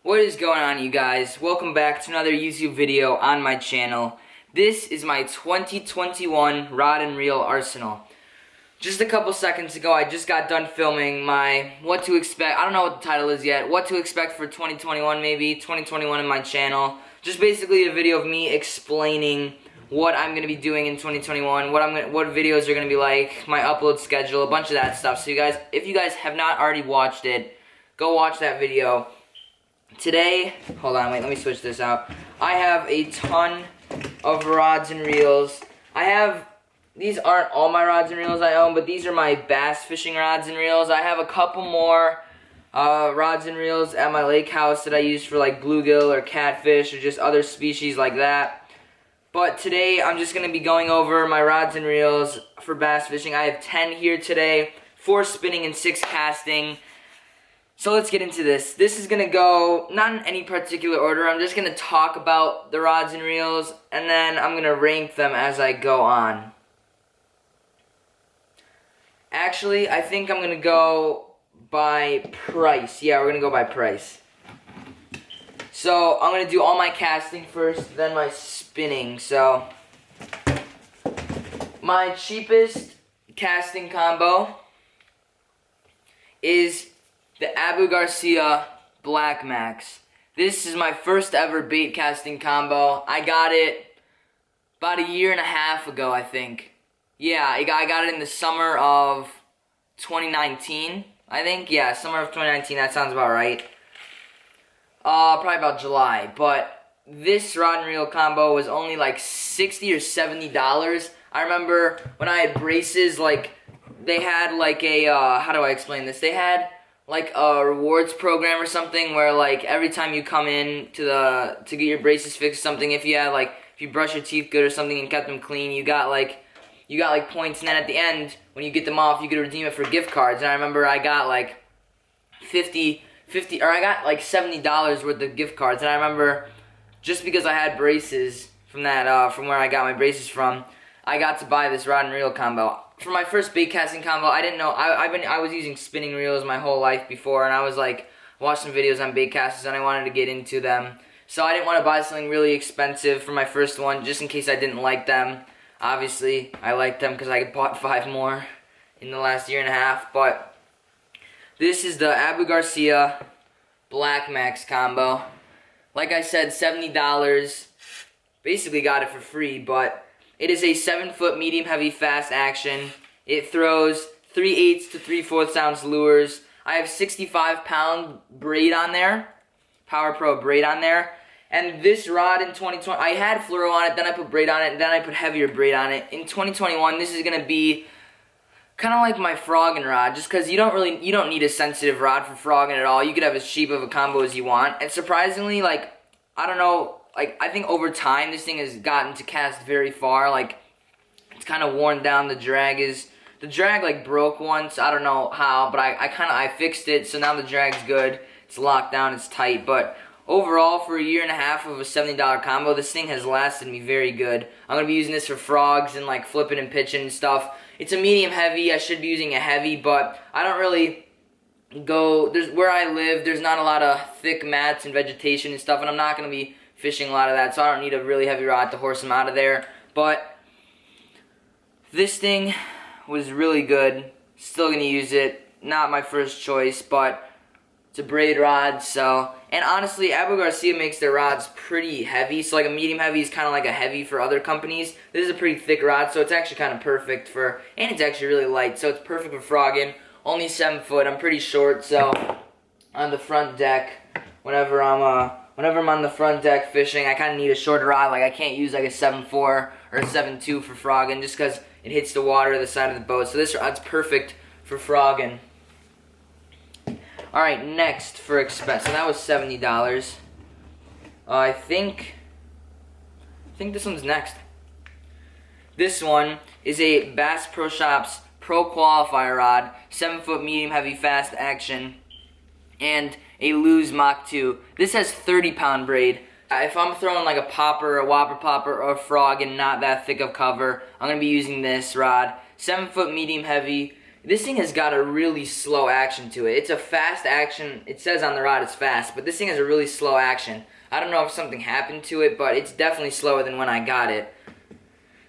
What is going on, you guys? Welcome back to another YouTube video on my channel. This is my 2021 rod and reel arsenal. Just a couple seconds ago, I just got done filming my what to expect. I don't know what the title is yet. What to expect for 2021, maybe 2021 in my channel. Just basically a video of me explaining what I'm gonna be doing in 2021, what videos are gonna be like, my upload schedule, a bunch of that stuff. So you guys, if you guys have not already watched it, go watch that video. Today, hold on, wait, let me switch this out. I have a ton of rods and reels. These aren't all my rods and reels I own, but these are my bass fishing rods and reels. I have a couple more rods and reels at my lake house that I use for like bluegill or catfish or just other species like that. But today, I'm just going to be going over my rods and reels for bass fishing. I have 10 here today, 4 spinning and 6 casting. So let's get into this. This is going to go, not in any particular order, I'm just going to talk about the rods and reels, and then I'm going to rank them as I go on. Actually, I think I'm going to go by price. Yeah, we're going to go by price. So, I'm going to do all my casting first, then my spinning. So, my cheapest casting combo is the Abu Garcia Black Max. This is my first ever bait casting combo. I got it about a year and a half ago, I think. Yeah, I got it in the summer of 2019, I think. Yeah, summer of 2019, that sounds about right. Probably about July. But this rod and reel combo was only like $60 or $70. I remember when I had braces, like, they had like a, how do I explain this? They had like a rewards program or something where like every time you come in to get your braces fixed or something, if you brush your teeth good or something and kept them clean, you got like points, and then at the end when you get them off, you could redeem it for gift cards. And I remember I got like I got like $70 worth of gift cards. And I remember just because I had braces from from where I got my braces from, I got to buy this rod and reel combo. For my first bait casting combo, I didn't know, I was using spinning reels my whole life before, and I was like, watched some videos on bait casters, and I wanted to get into them. So I didn't want to buy something really expensive for my first one, just in case I didn't like them. Obviously, I liked them because I bought 5 more in the last year and a half, but this is the Abu Garcia Black Max combo. Like I said, $70, basically got it for free, but it is a 7-foot medium heavy fast action. It throws 3/8 to 3/4 ounce lures. I have 65-pound braid on there, Power Pro braid on there. And this rod in 2020, I had fluoro on it, then I put braid on it, and then I put heavier braid on it. In 2021, this is gonna be kind of like my frogging rod, just because you don't need a sensitive rod for frogging at all. You could have as cheap of a combo as you want. And surprisingly, like, I don't know, like, I think over time this thing has gotten to cast very far. Like, it's kind of worn down. The drag like broke once. I don't know how, but I fixed it, so now the drag's good. It's locked down, it's tight. But overall, for a year and a half of a $70 combo, this thing has lasted me very good. I'm gonna be using this for frogs and like flipping and pitching and stuff. It's a medium heavy. I should be using a heavy, but I don't really go. Where I live, there's not a lot of thick mats and vegetation and stuff, and I'm not gonna be fishing a lot of that, so I don't need a really heavy rod to horse them out of there. But this thing was really good. Still gonna use it. Not my first choice, but it's a braid rod. So, and honestly, Abu Garcia makes their rods pretty heavy. So like a medium heavy is kind of like a heavy for other companies. This is a pretty thick rod, so it's actually kind of perfect for, and it's actually really light, so it's perfect for frogging. Only 7 foot. I'm pretty short, so on the front deck, whenever I'm on the front deck fishing, I kind of need a shorter rod. Like, I can't use like a 7.4 or a 7.2 for frogging, just because it hits the water at the side of the boat. So this rod's perfect for frogging. Alright, next for expense. So that was $70. I think this one's next. This one is a Bass Pro Shops Pro Qualifier rod, 7-foot medium heavy fast action, and a Lose Mach 2. This has 30-pound braid. If I'm throwing like a popper, a whopper popper, or a frog and not that thick of cover, I'm going to be using this rod. 7-foot medium heavy. This thing has got a really slow action to it. It's a fast action. It says on the rod it's fast, but this thing has a really slow action. I don't know if something happened to it, but it's definitely slower than when I got it.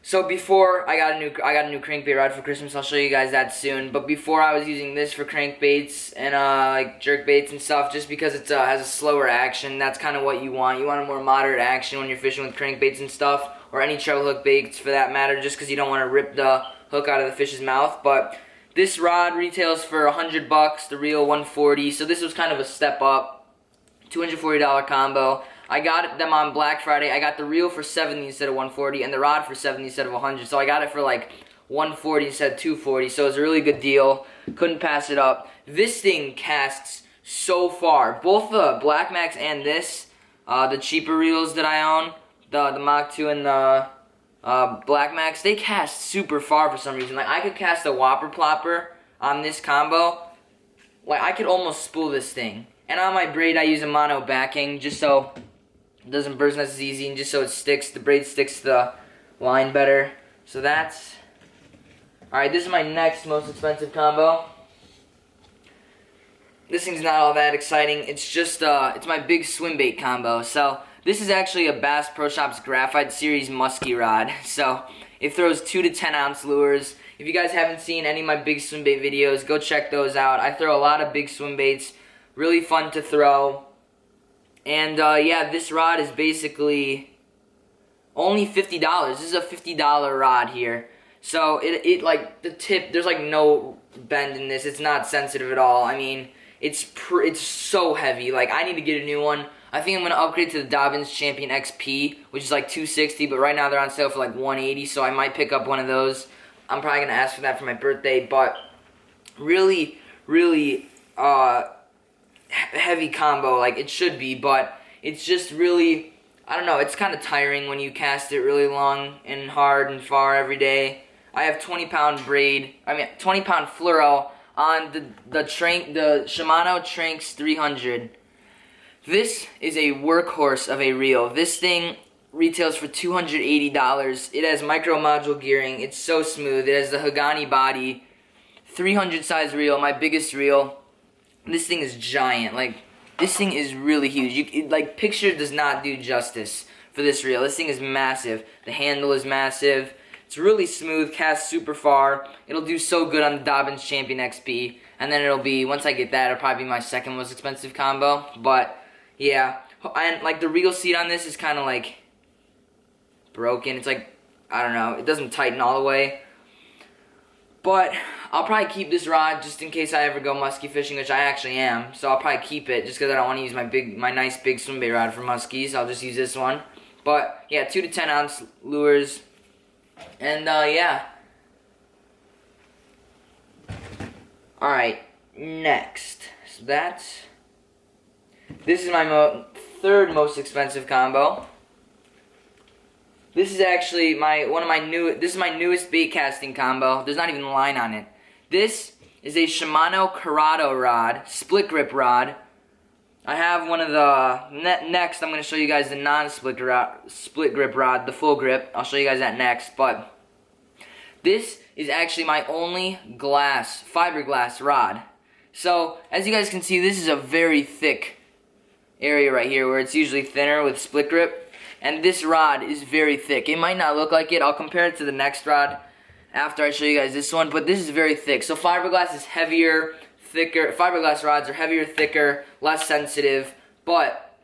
So before I got a new crankbait rod for Christmas. I'll show you guys that soon. But before I was using this for crankbaits and like jerk baits and stuff, just because it has a slower action. That's kind of what you want. You want a more moderate action when you're fishing with crankbaits and stuff, or any treble hook baits for that matter. Just because you don't want to rip the hook out of the fish's mouth. But this rod retails for $100. The reel $140. So this was kind of a step up. $240 combo. I got them on Black Friday. I got the reel for $70 instead of $140, and the rod for $70 instead of $100. So I got it for like $140 instead of $240. So it was a really good deal. Couldn't pass it up. This thing casts so far. Both the Black Max and this, the cheaper reels that I own, the Mach 2 and the Black Max, they cast super far for some reason. Like I could cast a Whopper Plopper on this combo. Like I could almost spool this thing. And on my braid, I use a mono backing just so it doesn't burst as easy, and just so it sticks, the braid sticks to the line better. So that's... Alright, this is my next most expensive combo. This thing's not all that exciting. It's just, it's my big Swimbait combo. So, this is actually a Bass Pro Shops Graphite Series musky rod. So, it throws 2 to 10 ounce lures. If you guys haven't seen any of my big Swimbait videos, go check those out. I throw a lot of big swimbaits. Really fun to throw. And yeah, this rod is basically only $50. This is a $50 rod here. So it like the tip, there's like no bend in this. It's not sensitive at all. I mean, it's so heavy. Like I need to get a new one. I think I'm gonna upgrade to the Dobyns Champion XP, which is like $260, but right now they're on sale for like $180. So I might pick up one of those. I'm probably gonna ask for that for my birthday. But really, really, heavy combo, like it should be, but it's just really, I don't know, it's kind of tiring when you cast it really long and hard and far every day. I have 20-pound braid, 20-pound fluoro on the Shimano Tranx 300. This is a workhorse of a reel. This thing retails for $280. It has micro module gearing. It's so smooth. It has the Hagani body, 300 size reel, my biggest reel. This thing is giant. Like, this thing is really huge. Like, picture does not do justice for this reel. This thing is massive. The handle is massive. It's really smooth, casts super far. It'll do so good on the Dobyns Champion XP. And then it'll be, once I get that, it'll probably be my second most expensive combo. But, yeah. And, like, the reel seat on this is kind of, like, broken. It's, like, I don't know. It doesn't tighten all the way. But I'll probably keep this rod just in case I ever go muskie fishing, which I actually am. So I'll probably keep it just because I don't want to use my nice big swimbait rod for muskies. I'll just use this one. But yeah, 2 to 10 ounce lures. And yeah. Alright, next. So this is my third most expensive combo. This is actually this is my newest bait casting combo. There's not even a line on it. This is a Shimano Dorado rod, split grip rod. I have one of the, next I'm going to show you guys the non-split grip rod, the full grip. I'll show you guys that next, but this is actually my only fiberglass rod. So, as you guys can see, this is a very thick area right here where it's usually thinner with split grip. And this rod is very thick. It might not look like it. I'll compare it to the next rod after I show you guys this one. But this is very thick. So fiberglass is heavier, thicker. Fiberglass rods are heavier, thicker, less sensitive. But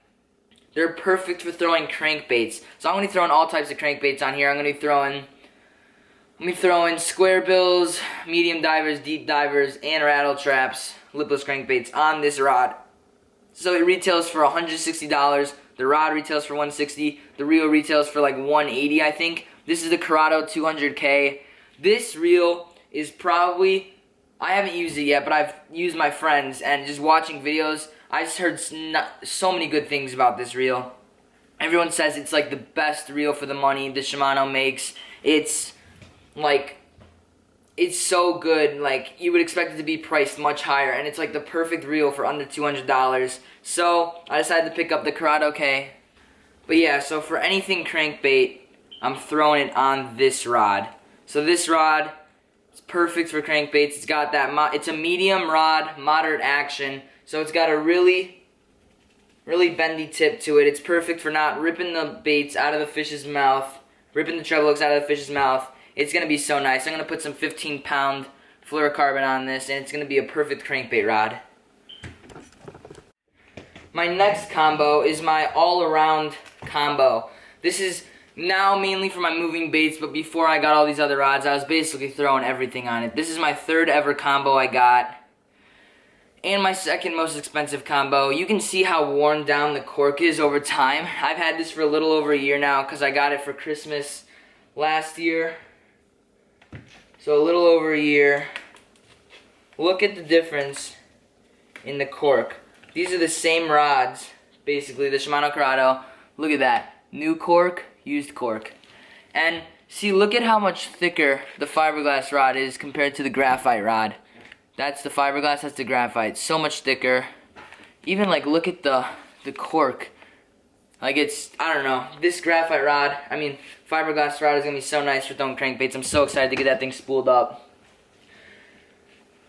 they're perfect for throwing crankbaits. So I'm going to be throwing all types of crankbaits on here. I'm going to be throwing square bills, medium divers, deep divers, and rattle traps, lipless crankbaits on this rod. So it retails for $160. The rod retails for $160. The reel retails for like $180, I think. This is the Dorado 200K. This reel is probably, I haven't used it yet, but I've used my friends, and just watching videos, I just heard so many good things about this reel. Everyone says it's like the best reel for the money that Shimano makes. It's like, it's so good. Like, you would expect it to be priced much higher, and it's like the perfect reel for under $200. So I decided to pick up the Dorado K. But yeah, so for anything crankbait, I'm throwing it on this rod. So this rod It's perfect for crankbaits. It's got that, it's a medium rod, moderate action. So it's got a really bendy tip to it. It's perfect for not ripping the baits out of the fish's mouth, ripping the treble hooks out of the fish's mouth. It's going to be so nice. I'm going to put some 15-pound fluorocarbon on this, and it's going to be a perfect crankbait rod. My next combo is my all-around combo. This is now mainly for my moving baits, but before I got all these other rods, I was basically throwing everything on it. This is my third ever combo I got, and my second most expensive combo. You can see how worn down the cork is over time. I've had this for a little over a year now because I got it for Christmas last year. So a little over a year. Look at the difference in the cork. These are the same rods, basically, the Shimano Dorado. Look at that. New cork, used cork. And see, look at how much thicker the fiberglass rod is compared to the graphite rod. That's the fiberglass, that's the graphite. So much thicker. Even, like, look at the cork. Like, it's, I don't know. This graphite rod, fiberglass rod is going to be so nice for throwing crankbaits. I'm so excited to get that thing spooled up.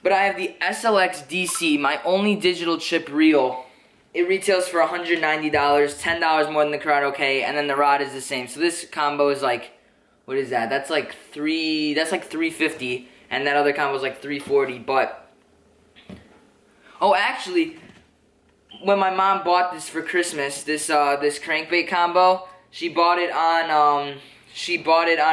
But I have the SLX DC, my only digital chip reel. It retails for $190, $10 more than the Dorado K, and then the rod is the same. So this combo is like, what is that? That's like $350, and that other combo is like $340. But oh, actually, when my mom bought this for Christmas, this crankbait combo, she bought it on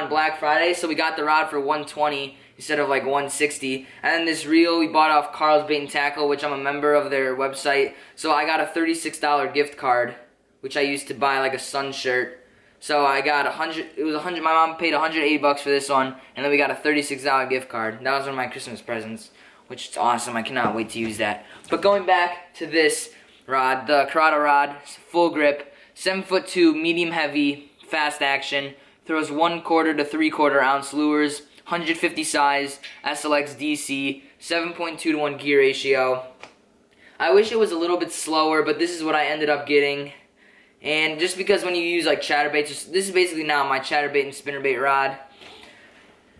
Black Friday. So we got the rod for $120. Instead of like $160, and then this reel we bought off Carl's Bait and Tackle, which I'm a member of their website. So I got a $36 gift card, which I used to buy like a sun shirt. So I got my mom paid $180 for this one, and then we got a $36 gift card. That was one of my Christmas presents, which is awesome. I cannot wait to use that. But going back to this rod, the Dorado rod, full grip, 7'2", medium heavy, fast action, throws 1/4 to 3/4 ounce lures. 150 size, SLX DC, 7.2 to 1 gear ratio. I wish it was a little bit slower, but this is what I ended up getting. And just because when you use like chatterbaits, this is basically now my chatterbait and spinnerbait rod.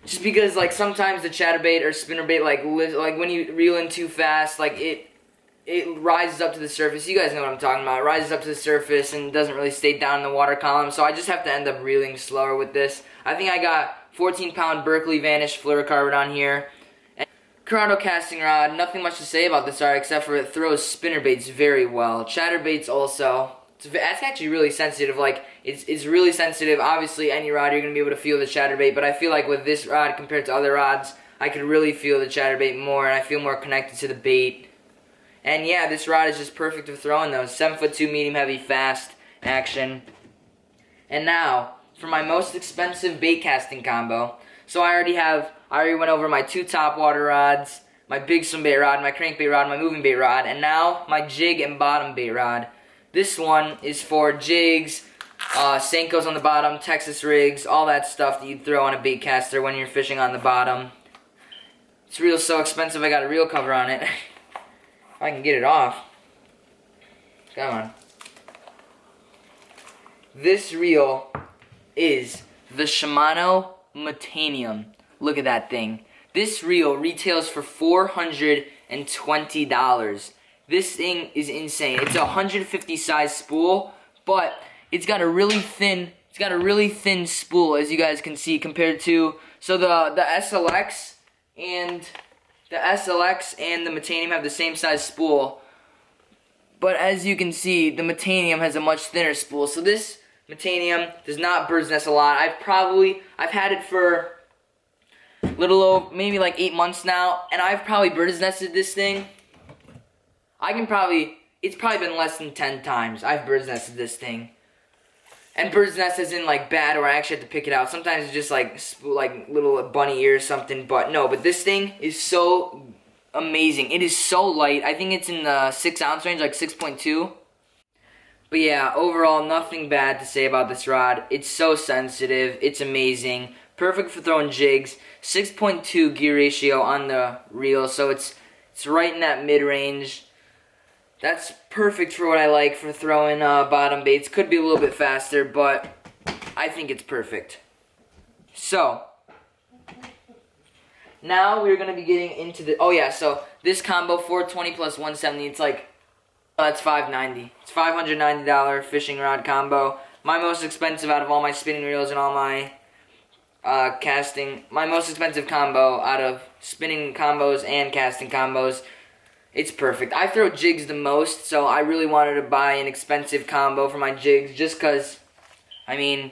Just because like sometimes the chatterbait or spinnerbait like when you reel in too fast, like it rises up to the surface. You guys know what I'm talking about. It rises up to the surface and doesn't really stay down in the water column. So I just have to end up reeling slower with this. I think I got 14-pound Berkeley Vanish fluorocarbon on here. And Dorado casting rod, nothing much to say about this rod except for it throws spinnerbaits very well. Chatterbaits also. That's actually really sensitive. Like, it's really sensitive. Obviously, any rod you're going to be able to feel the chatterbait, but I feel like with this rod compared to other rods, I could really feel the chatterbait more, and I feel more connected to the bait. And yeah, this rod is just perfect for throwing those. 7'2", medium heavy, fast action. And now, for my most expensive bait casting combo. So I already went over my 2 top water rods, my big swimbait rod, my crankbait rod, my moving bait rod, and now my jig and bottom bait rod. This one is for jigs, Senkos on the bottom, Texas rigs, all that stuff that you'd throw on a bait caster when you're fishing on the bottom. This reel's so expensive I got a reel cover on it. If I can get it off. Come on. This reel is the Shimano Metanium. Look at that thing. This reel retails for $420. This thing is insane. It's a 150 size spool, but it's got a really thin spool, as you guys can see, compared to the SLX and the Metanium have the same size spool. But as you can see, the Metanium has a much thinner spool. So this Metanium does not bird's nest a lot. I've had it for little over, maybe like 8 months now, and I've probably bird's nested this thing. It's probably been less than 10 times I've bird's nested this thing. And bird's nest isn't like bad or I actually have to pick it out. Sometimes it's just like little bunny ear or something, but this thing is so amazing. It is so light. I think it's in the 6 ounce range, like 6.2. But yeah, overall, nothing bad to say about this rod. It's so sensitive. It's amazing. Perfect for throwing jigs. 6.2 gear ratio on the reel, so it's right in that mid-range. That's perfect for what I like for throwing bottom baits. Could be a little bit faster, but I think it's perfect. So, now we're gonna be getting into the. Oh yeah, so this combo 420 plus 170. It's like that's $590. It's $590 fishing rod combo. My most expensive out of all my spinning reels and all my casting. My most expensive combo out of spinning combos and casting combos. It's perfect. I throw jigs the most, so I really wanted to buy an expensive combo for my jigs just because, I mean,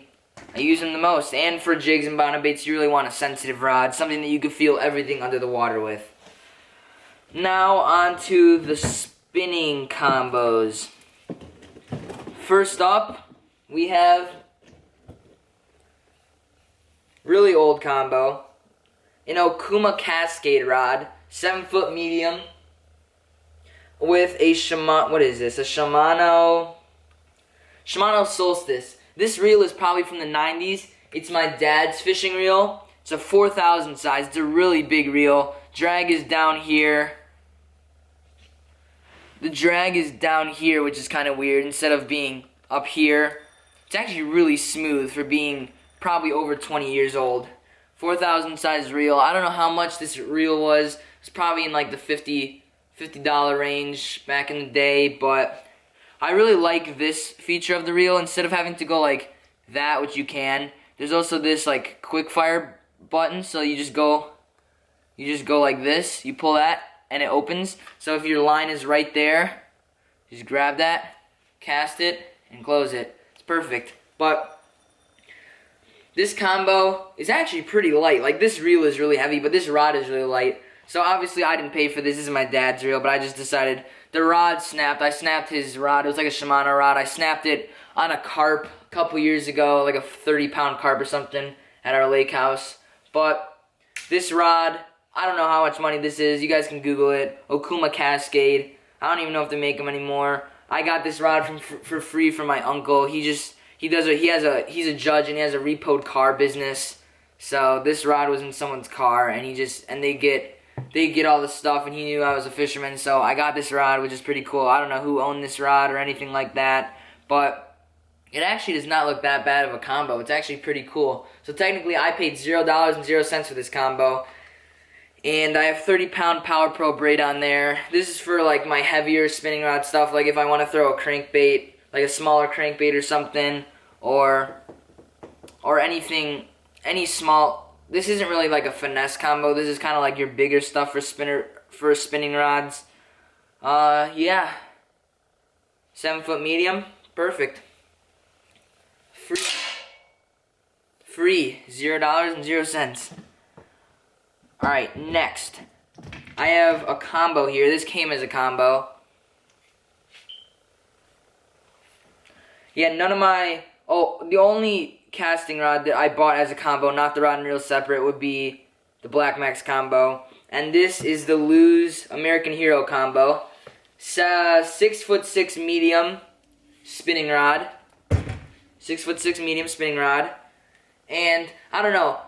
I use them the most. And for jigs and bottom baits, you really want a sensitive rod, something that you can feel everything under the water with. Now on to the spinning combos. First up, we have really old combo, an Okuma Cascade rod, 7-foot medium, with a Shimano, what is this? A Shimano Solstice. This reel is probably from the 90s. It's my dad's fishing reel. It's a 4,000 size. It's a really big reel. Drag is down here. The drag is down here, which is kind of weird, instead of being up here. It's actually really smooth for being probably over 20 years old. 4,000 size reel. I don't know how much this reel was. It's probably in like the $50 range back in the day, but I really like this feature of the reel. Instead of having to go like that, which you can, there's also this like Qualifier button, so you just go like this, you pull that and it opens. So if your line is right there, just grab that, cast it, and close it. It's perfect. But this combo is actually pretty light. Like, this reel is really heavy, but this rod is really light. So obviously I didn't pay for this. This is my dad's reel, but I just decided the rod snapped. I snapped his rod. It was like a Shimano rod. I snapped it on a carp a couple years ago, like a 30-pound carp or something at our lake house. But this rod, I don't know how much money this is. You guys can Google it. Okuma Cascade. I don't even know if they make them anymore. I got this rod for free from my uncle. He's a judge and he has a repoed car business. So this rod was in someone's car, and they get all the stuff, and he knew I was a fisherman, so I got this rod, which is pretty cool. I don't know who owned this rod or anything like that, but it actually does not look that bad of a combo. It's actually pretty cool. So technically I paid $0.00 for this combo, and I have 30-pound Power Pro braid on there. This is for like my heavier spinning rod stuff, like if I want to throw a crankbait, like a smaller crankbait or something, or anything, any small. This isn't really like a finesse combo. This is kind of like your bigger stuff for spinning rods. Yeah. 7-foot medium, perfect. Free, $0.00. All right, next, I have a combo here. This came as a combo. Yeah, none of my. Oh, the only casting rod that I bought as a combo, not the rod and reel separate, would be the Black Max combo. And this is the Lose American Hero combo. 6'6" medium spinning rod. 6'6" medium spinning rod. And I don't know,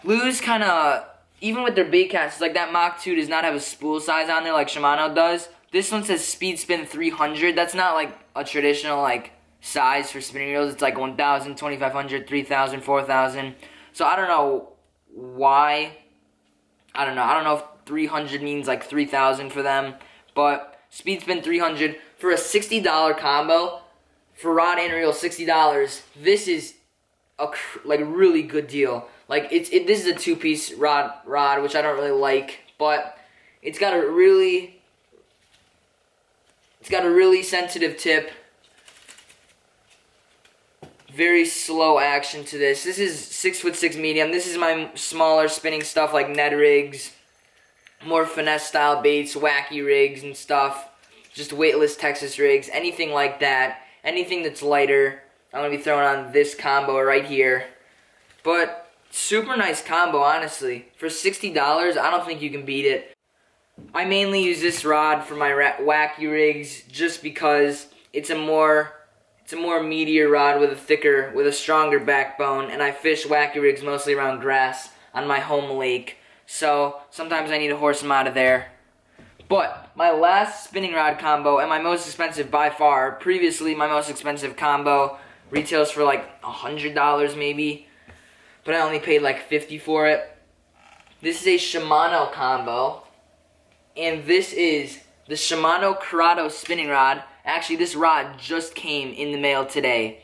Lose kind of, even with their bait casts, like that Mach 2 does not have a spool size on there like Shimano does. This one says Speed Spin 300. That's not like a traditional like size for spinning reels. It's like 1,000, 2,500, 3,000, 4,000. So I don't know why. I don't know if 300 means like 3,000 for them. But Speed Spin 300 for a $60 combo for rod and reel. $60. This is a really good deal. Like this is a 2-piece rod, which I don't really like, but it's got a really sensitive tip. Very slow action to this. This is 6'6" medium. This is my smaller spinning stuff like Ned rigs, more finesse style baits, wacky rigs and stuff. Just weightless Texas rigs, anything like that. Anything that's lighter, I'm going to be throwing on this combo right here. But super nice combo, honestly. For $60, I don't think you can beat it. I mainly use this rod for my wacky rigs just because it's a more meatier rod with a stronger backbone, and I fish wacky rigs mostly around grass on my home lake. So sometimes I need to horse them out of there. But my last spinning rod combo, and my most expensive by far, previously my most expensive combo retails for like $100 maybe, but I only paid like $50 for it. This is a Shimano combo, and this is the Shimano Dorado spinning rod. Actually, this rod just came in the mail today.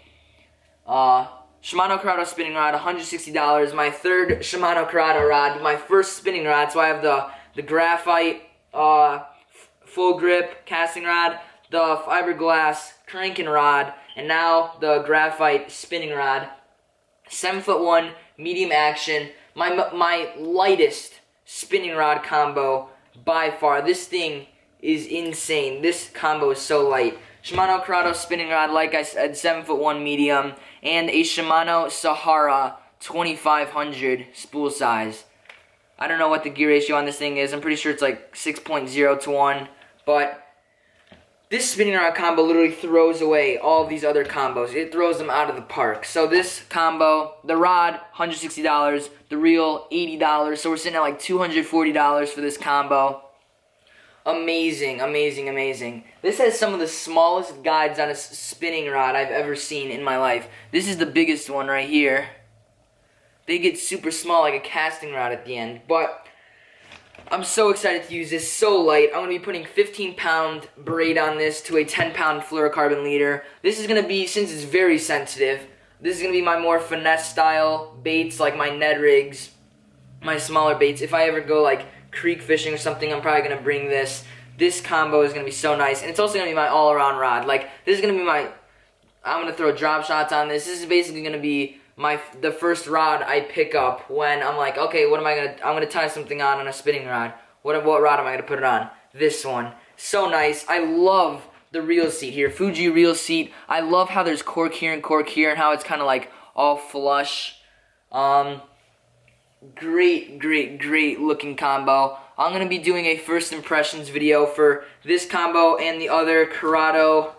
Shimano Dorado spinning rod, $160. My third Shimano Dorado rod, my first spinning rod. So I have the graphite full grip casting rod, the fiberglass cranking rod, and now the graphite spinning rod. 7'1", medium action. My lightest spinning rod combo by far. This thing is insane. This combo is so light. Shimano Dorado spinning rod, like I said, 7'1" medium, and a Shimano Sahara 2500 spool size. I don't know what the gear ratio on this thing is. I'm pretty sure it's like 6.0 to 1, but this spinning rod combo literally throws away all these other combos. It throws them out of the park. So this combo, the rod, $160, the reel, $80. So we're sitting at like $240 for this combo. Amazing, amazing, amazing. This has some of the smallest guides on a spinning rod I've ever seen in my life. This is the biggest one right here. They get super small like a casting rod at the end, but I'm so excited to use this. So light. I'm going to be putting 15-pound braid on this to a 10-pound fluorocarbon leader. This is going to be, since it's very sensitive, this is going to be my more finesse style baits, like my Ned rigs, my smaller baits. If I ever go like creek fishing or something, I'm probably going to bring this. This combo is going to be so nice, and it's also going to be my all-around rod. Like, this is going to be my, I'm going to throw drop shots on this. This is basically going to be the first rod I pick up when I'm like, okay, what am I gonna? I'm gonna tie something on a spinning rod. What rod am I gonna put it on? This one. So nice. I love the reel seat here. Fuji reel seat. I love how there's cork here, and how it's kind of like all flush. Great, great, great looking combo. I'm gonna be doing a first impressions video for this combo and the other Dorado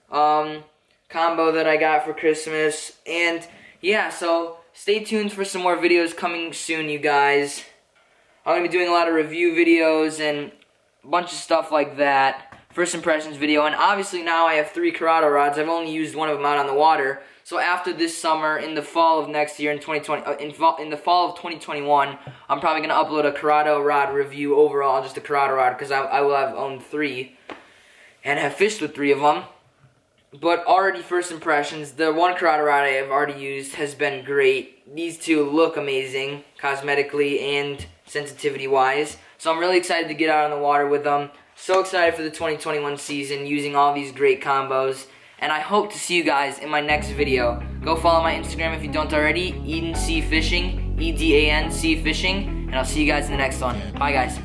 combo that I got for Christmas. And yeah, so stay tuned for some more videos coming soon, you guys. I'm going to be doing a lot of review videos and a bunch of stuff like that. First impressions video. And obviously now I have 3 Dorado rods. I've only used one of them out on the water. So after this summer, in the fall of next year, in 2020, in the fall of 2021, I'm probably going to upload a Dorado rod review overall, just a Dorado rod, because I will have owned 3 and have fished with 3 of them. But already first impressions, the one Dorado rod I have already used has been great. These two look amazing, cosmetically and sensitivity-wise. So I'm really excited to get out on the water with them. So excited for the 2021 season, using all these great combos. And I hope to see you guys in my next video. Go follow my Instagram if you don't already, Eden Sea Fishing, EDANC Fishing. And I'll see you guys in the next one. Bye, guys.